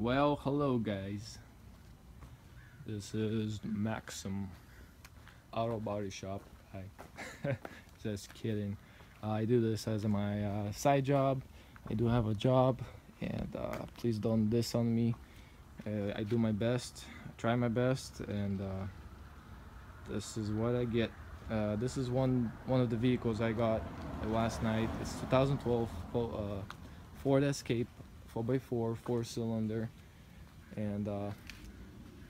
Well, hello guys. This is Maxim Auto Body Shop. I just kidding. I do this as my side job. I do have a job, and please don't diss on me. I do my best. I try my best, and this is what I get. This is one of the vehicles I got last night. It's 2012 Ford Escape 4x4 4-cylinder, and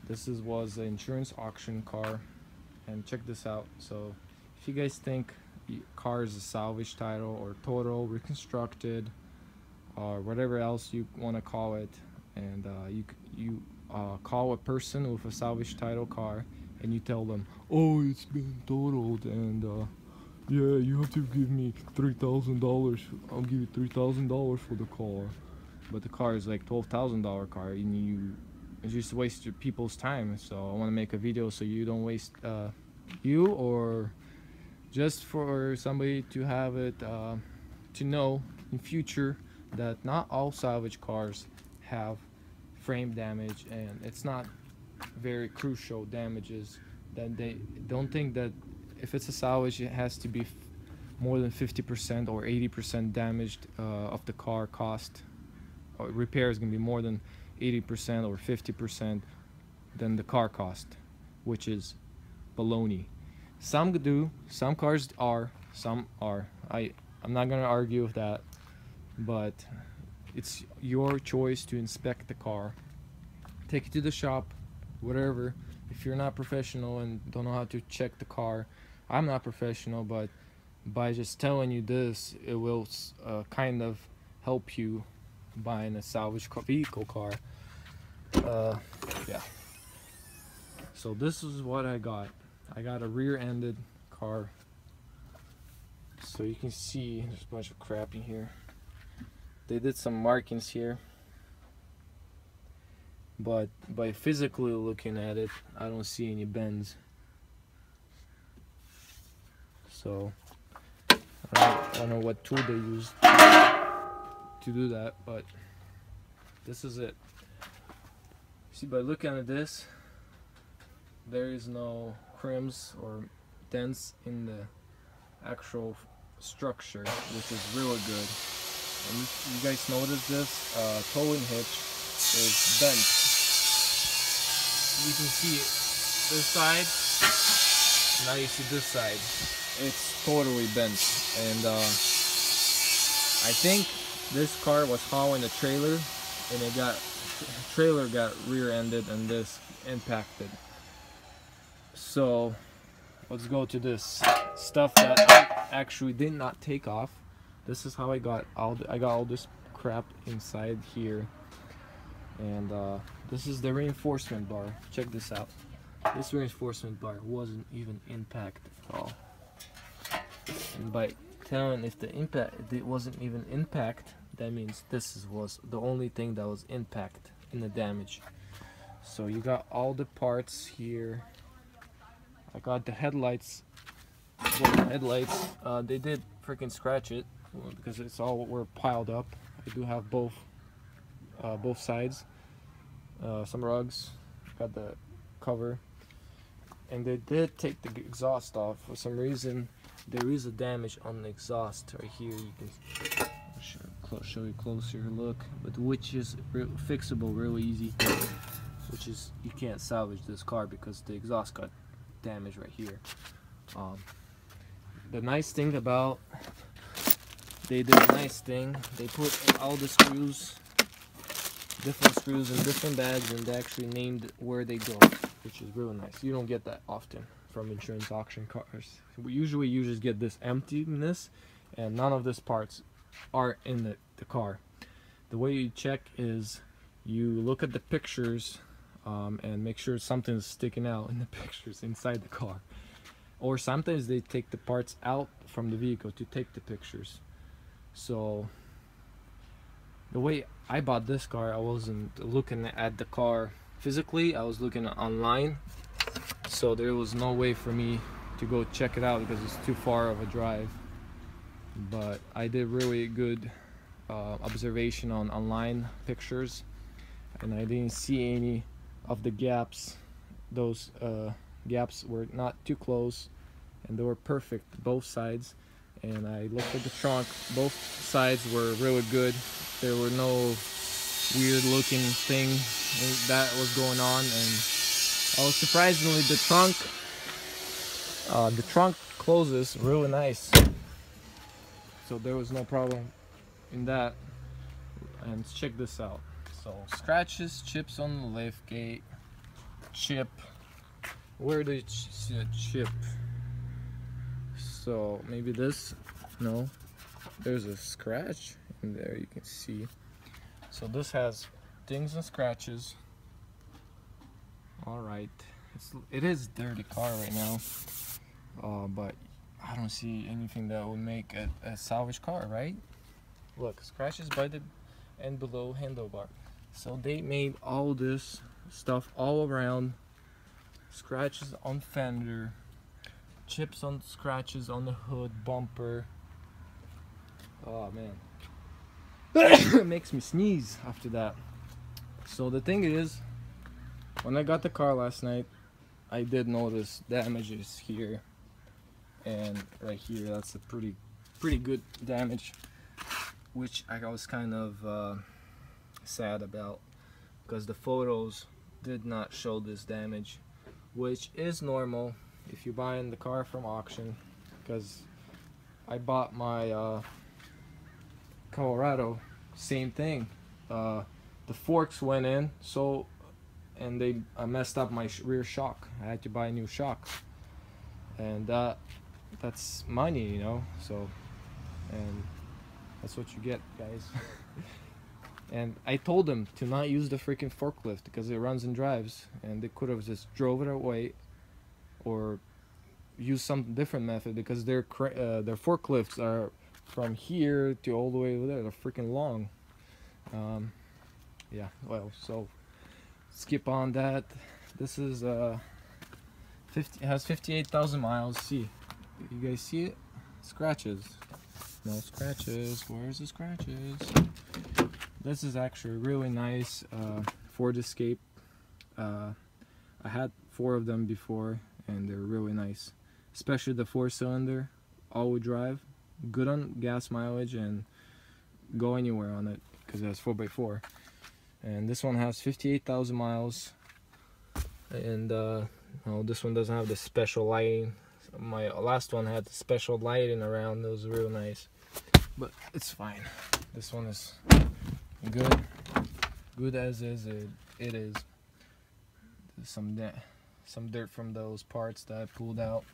this was an insurance auction car. And check this out. So if you guys think car is a salvage title or total reconstructed or whatever else you want to call it, and you call a person with a salvage title car and you tell them, oh, it's been totaled, and yeah, you have to give me $3,000. I'll give you $3,000 for the car. But the car is like $12,000 car, and you just waste your people's time. So I want to make a video so you don't waste you, or just for somebody to have it to know in future that not all salvage cars have frame damage, and it's not very crucial damages. That they don't think that if it's a salvage it has to be more than 50% or 80% damaged of the car cost. Or repair is going to be more than 80% or 50% than the car cost, which is baloney. Some do, some cars are, some are. I'm not going to argue with that, but it's your choice to inspect the car, take it to the shop, whatever. If you're not professional and don't know how to check the car, I'm not professional, but by just telling you this, it will kind of help you buying a salvage vehicle car. Yeah. So this is what I got. I got a rear-ended car. So you can see there's a bunch of crap in here. They did some markings here, but by physically looking at it, I don't see any bends. So I don't know what tool they used to do that, but this is it. See, by looking at this, there is no crims or dents in the actual structure, which is really good. And you guys notice this towing hitch is bent. You can see it this side, now you see this side. It's totally bent, and I think this car was hauling a trailer, and trailer got rear-ended and this impacted. So let's go to this stuff that I actually did not take off. This is how I got all this crap inside here, and this is the reinforcement bar. Check this out. This reinforcement bar wasn't even impacted at all, and by telling if it wasn't even impact, that means this was the only thing that was impact in the damage. So you got all the parts here. I got the headlights. They did freaking scratch it because it's all were piled up. I do have both sides. Some rugs. Got the cover, and they did take the exhaust off. For some reason, there is a damage on the exhaust right here. You can show you closer look, but which is fixable really easy. Which is, you can't salvage this car because the exhaust got damaged right here. The nice thing about, they did a nice thing. They put all the screws, different screws in different bags, and they actually named where they go, which is really nice. You don't get that often from insurance auction cars. Usually you just get this emptiness, and none of these parts are in the car. The way you check is you look at the pictures and make sure something is sticking out in the pictures inside the car, or sometimes they take the parts out from the vehicle to take the pictures. So the way I bought this car, I wasn't looking at the car physically, I was looking online, so there was no way for me to go check it out because it's too far of a drive. But I did really good observation on online pictures. and I didn't see any of the gaps. Those gaps were not too close, and they were perfect both sides. And I looked at the trunk, both sides were really good. There were no weird looking thing that was going on, and surprisingly the trunk closes really nice, so there was no problem in that. And check this out. So scratches, chips on the lift gate, chip. Where did you see a chip? So maybe this, no, there's a scratch in there, you can see. So this has dings and scratches. All right, it is a dirty car right now, but I don't see anything that would make a salvage car, right? Look, scratches by the and below handlebar. So they made all this stuff all around. Scratches on fender, chips on scratches on the hood, bumper. Oh man, it makes me sneeze after that. So the thing is, when I got the car last night, I did notice damages here and right here. That's a pretty good damage, which I was kind of sad about, because the photos did not show this damage, which is normal if you're buying the car from auction, because I bought my Colorado, same thing. The forks went in, so, and I messed up my rear shock. I had to buy a new shock, and that's money, you know. So, and that's what you get, guys. And I told them to not use the freaking forklift because it runs and drives, and they could have just drove it away or use some different method, because their forklifts are from here to all the way over there. They're freaking long. Yeah, well, so skip on that. This is it has 58,000 miles. See, you guys see it? Scratches. No scratches. Where's the scratches? This is actually really nice Ford Escape. I had 4 of them before, and they're really nice, especially the 4-cylinder all-wheel drive. Good on gas mileage and go anywhere on it because it has 4x4. And this one has 58,000 miles, and no, this one doesn't have the special lighting. My last one had the special lighting around. It was real nice, but it's fine. This one is good as is. It is. There's some dirt from those parts that I pulled out.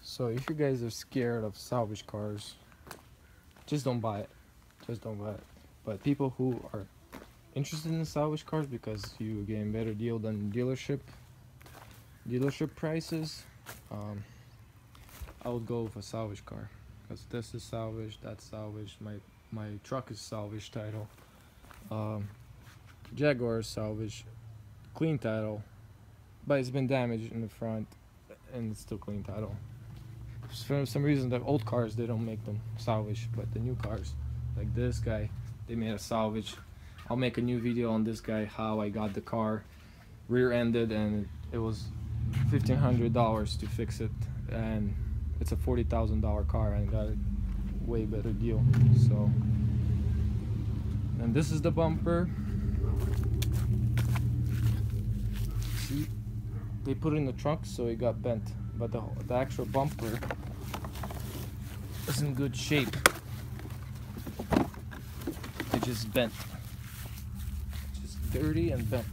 So if you guys are scared of salvage cars, just don't buy it. Just don't buy it. But people who are interested in salvage cars because you get a better deal than dealership prices, I would go with a salvage car, because this is salvaged, that's salvaged, my truck is salvage title, Jaguar is salvage, clean title, but it's been damaged in the front and it's still clean title. For some reason the old cars, they don't make them salvage, but the new cars like this guy, they made a salvage. I'll make a new video on this guy, how I got the car rear-ended, and it was $1,500 to fix it, and it's a $40,000 car, and got a way better deal. So, and this is the bumper. See, they put it in the trunk so it got bent, but the actual bumper is in good shape. It just bent, just dirty and bent.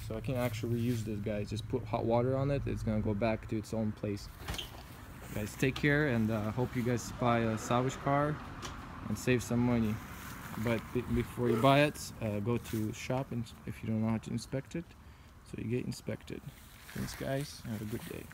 So I can actually reuse this, guys. Just put hot water on it, it's gonna go back to its own place. Guys, take care, and hope you guys buy a salvage car and save some money. But before you buy it, go to shop, and if you don't know how to inspect it, so you get inspected. Thanks, guys. Have a good day.